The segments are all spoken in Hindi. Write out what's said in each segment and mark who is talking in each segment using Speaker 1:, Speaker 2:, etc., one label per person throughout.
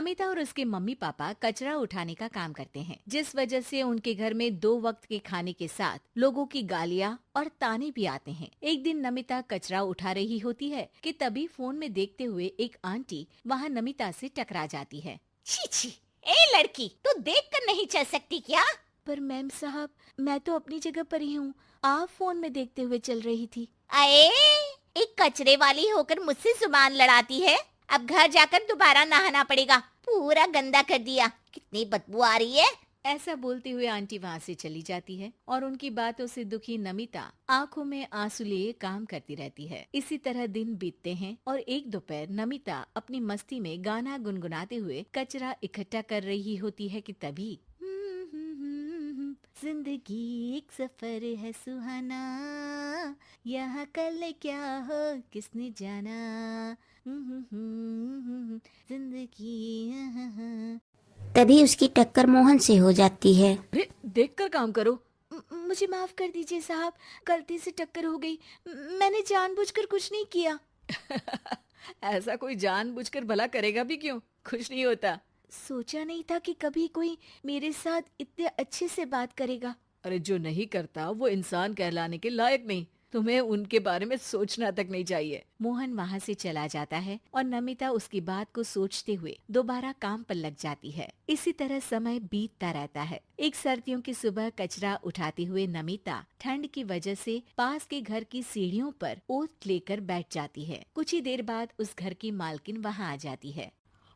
Speaker 1: नमिता और उसके मम्मी पापा कचरा उठाने का काम करते हैं, जिस वजह से उनके घर में 2 वक्त के खाने के साथ लोगों की गालियां और ताने भी आते हैं। एक दिन नमिता कचरा उठा रही होती है कि तभी फोन में देखते हुए एक आंटी वहां नमिता से टकरा जाती है।
Speaker 2: छी छी, ए लड़की, तू देख कर नहीं चल सकती क्या?
Speaker 1: पर मैम साहब, मैं तो अपनी जगह पर ही हूँ, आप फोन में देखते हुए चल रही थी।
Speaker 2: अरे, एक कचरे वाली होकर मुझसे जुबान लड़ाती है। अब घर जाकर दोबारा नहाना पड़ेगा, पूरा गंदा कर दिया। कितनी बदबू आ रही है।
Speaker 1: ऐसा बोलते हुए आंटी वहाँ से चली जाती है और उनकी बातों से दुखी नमिता आंखों में आंसू लिए काम करती रहती है। इसी तरह दिन बीतते हैं और एक दोपहर नमिता अपनी मस्ती में गाना गुनगुनाते हुए कचरा इकट्ठा कर रही होती है कि तभी जिंदगी एक सफर है सुहाना, यहाँ कल क्या हो किसने जाना, जिंदगी।
Speaker 3: तभी उसकी टक्कर मोहन से हो जाती है।
Speaker 1: अरे देखकर काम करो। मुझे माफ कर दीजिए साहब, गलती से टक्कर हो गई, मैंने जानबूझकर कुछ नहीं किया। ऐसा कोई जानबूझकर भला करेगा भी क्यों, खुश नहीं होता। सोचा नहीं था कि कभी कोई मेरे साथ इतने अच्छे से बात करेगा। अरे जो नहीं करता वो इंसान कहलाने के लायक नहीं, तुम्हें उनके बारे में सोचना तक नहीं चाहिए। मोहन वहाँ से चला जाता है और नमिता उसकी बात को सोचते हुए दोबारा काम पर लग जाती है। इसी तरह समय बीतता रहता है। एक सर्दियों की सुबह कचरा उठाते हुए नमिता ठंड की वजह से पास के घर की सीढ़ियों पर ओत लेकर बैठ जाती है। कुछ ही देर बाद उस घर की मालकिन वहाँ आ जाती है।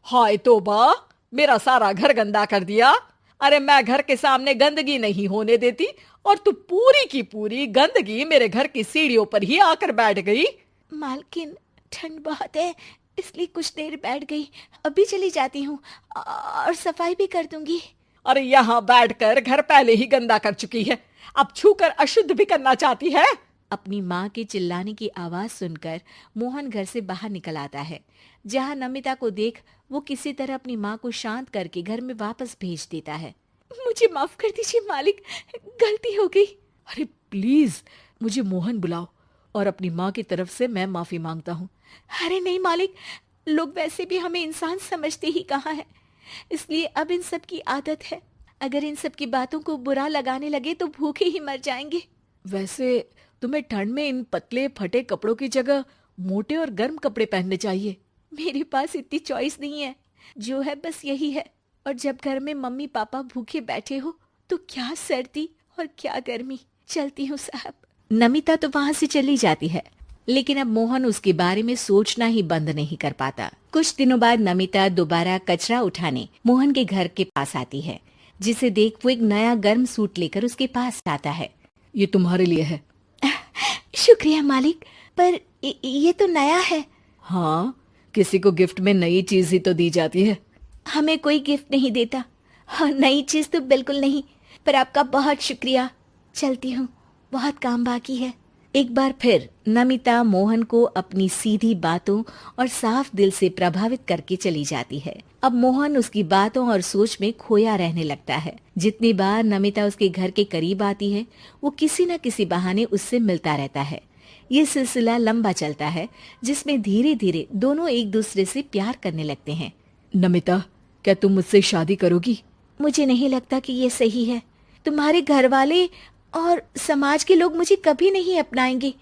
Speaker 4: हाय तौबा, मेरा सारा घर गंदा कर दिया। अरे मैं घर के सामने गंदगी नहीं होने देती और तू पूरी की पूरी गंदगी मेरे घर की सीढ़ियों पर ही आकर बैठ गई।
Speaker 1: मालकिन, ठंड बहुत है इसलिए कुछ देर बैठ गई, अभी चली जाती हूँ और सफाई भी कर दूंगी।
Speaker 4: अरे यहाँ बैठकर घर पहले ही गंदा कर चुकी है, अब छूकर अशुद्ध भी करना चाहती है।
Speaker 1: अपनी माँ के चिल्लाने की आवाज सुनकर मोहन घर से बाहर निकल आता है, जहाँ नमिता को देख वो किसी तरह अपनी माँ को शांत करके घर में वापस भेज देता है। मुझे माफ कर दीजिए मालिक, गलती हो गई। अरे प्लीज मुझे मोहन बुलाओ और अपनी माँ की तरफ से मैं माफी मांगता हूँ। अरे नहीं मालिक, लोग वैसे भी हमें इंसान समझते ही कहाँ है, इसलिए अब इन सब की आदत है। अगर इन सब की बातों को बुरा लगाने लगे तो भूखे ही मर जाएंगे। वैसे तुम्हें ठंड में इन पतले फटे कपड़ों की जगह मोटे और गर्म कपड़े पहनने चाहिए। मेरे पास इतनी चॉइस नहीं है, जो है बस यही है। और जब घर में मम्मी पापा भूखे बैठे हो तो क्या सर्दी और क्या गर्मी। चलती हूँ साहब। नमिता तो वहाँ से चली जाती है, लेकिन अब मोहन उसके बारे में सोचना ही बंद नहीं कर पाता। कुछ दिनों बाद नमिता दोबारा कचरा उठाने मोहन के घर के पास आती है, जिसे देख वो एक नया गर्म सूट लेकर उसके पास आता है।
Speaker 4: ये तुम्हारे लिए है।
Speaker 1: शुक्रिया मालिक, पर ये तो नया है।
Speaker 4: हाँ, किसी को गिफ्ट में नई चीज ही तो दी जाती है।
Speaker 1: हमें कोई गिफ्ट नहीं देता। हाँ, नई चीज तो बिल्कुल नहीं, पर आपका बहुत शुक्रिया। चलती हूँ, बहुत काम बाकी है। एक बार फिर नमिता मोहन को अपनी सीधी बातों और साफ दिल से प्रभावित करके चली जाती है। अब मोहन उसकी बातों और सोच में खोया रहने लगता है। जितनी बार नमिता उसके घर के करीब आती है, वो किसी न किसी बहाने उससे मिलता रहता है। ये सिलसिला लंबा चलता है, जिसमें धीरे धीरे दोनों एक दूसरे से प्यार करने लगते हैं।
Speaker 4: नमिता, क्या तुम मुझसे शादी करोगी?
Speaker 1: मुझे नहीं लगता कि ये सही है। तुम्हारे घर वाले और समाज के लोग मुझे कभी नहीं अपनाएंगे।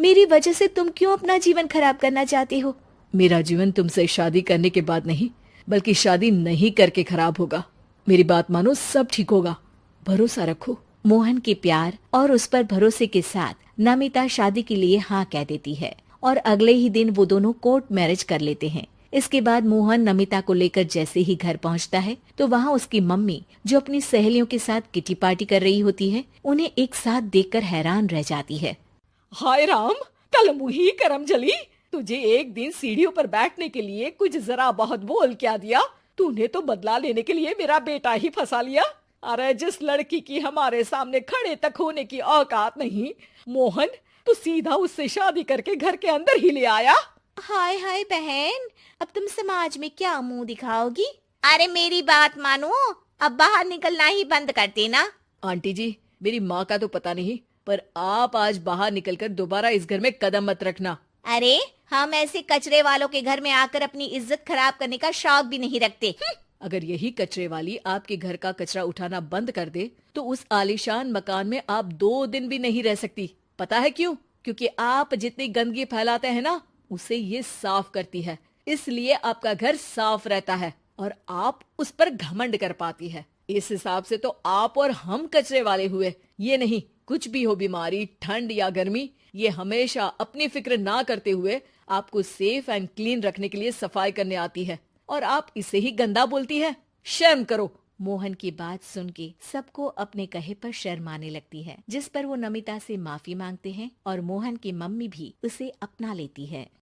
Speaker 1: मेरी वजह से तुम क्यों अपना जीवन खराब करना चाहते हो?
Speaker 4: मेरा जीवन तुमसे शादी करने के बाद नहीं, बल्कि शादी नहीं करके खराब होगा। मेरी बात मानो, सब ठीक होगा, भरोसा रखो।
Speaker 1: मोहन के प्यार और उस पर भरोसे के साथ नमिता शादी के लिए हाँ कह देती है और अगले ही दिन वो दोनों कोर्ट मैरिज कर लेते हैं। इसके बाद मोहन नमिता को लेकर जैसे ही घर पहुंचता है तो वहाँ उसकी मम्मी, जो अपनी सहेलियों के साथ किटी पार्टी कर रही होती है, उन्हें एक साथ देखकर हैरान रह जाती है।
Speaker 4: हाय राम, कल मुही करम जली, तुझे एक दिन सीढ़ियों पर बैठने के लिए कुछ जरा बहुत बोल क्या दिया। तूने तो बदला लेने के लिए मेरा बेटा ही फंसा लिया। अरे जिस लड़की की हमारे सामने खड़े तक होने की औकात नहीं, मोहन, तू सीधा उससे शादी करके घर के अंदर ही ले आया।
Speaker 2: हाय हाय बहन, अब तुम समाज में क्या मुंह दिखाओगी? अरे मेरी बात मानो, अब बाहर निकलना ही बंद कर देना।
Speaker 4: आंटी जी, मेरी माँ का तो पता नहीं, पर आप आज बाहर निकलकर दोबारा इस घर में कदम मत रखना।
Speaker 2: अरे हम ऐसे कचरे वालों के घर में आकर अपनी इज्जत खराब करने का शौक भी नहीं रखते।
Speaker 4: अगर यही कचरे वाली आपके घर का कचरा उठाना बंद कर दे तो उस आलीशान मकान में आप 2 दिन भी नहीं रह सकती। पता है क्यों? क्योंकि आप जितनी गंदगी फैलाते हैं ना, उसे ये साफ करती है, इसलिए आपका घर साफ रहता है और आप उस पर घमंड कर पाती है। इस हिसाब से तो आप और हम कचरे वाले हुए। ये नहीं, कुछ भी हो, बीमारी, ठंड या गर्मी, ये हमेशा अपनी फिक्र ना करते हुए आपको सेफ एंड क्लीन रखने के लिए सफाई करने आती है और आप इसे ही गंदा बोलती है। शर्म करो।
Speaker 1: मोहन की बात सुन के सबको अपने कहे पर शर्म आने लगती है, जिस पर वो नमिता से माफी मांगते हैं और मोहन की मम्मी भी उसे अपना लेती है।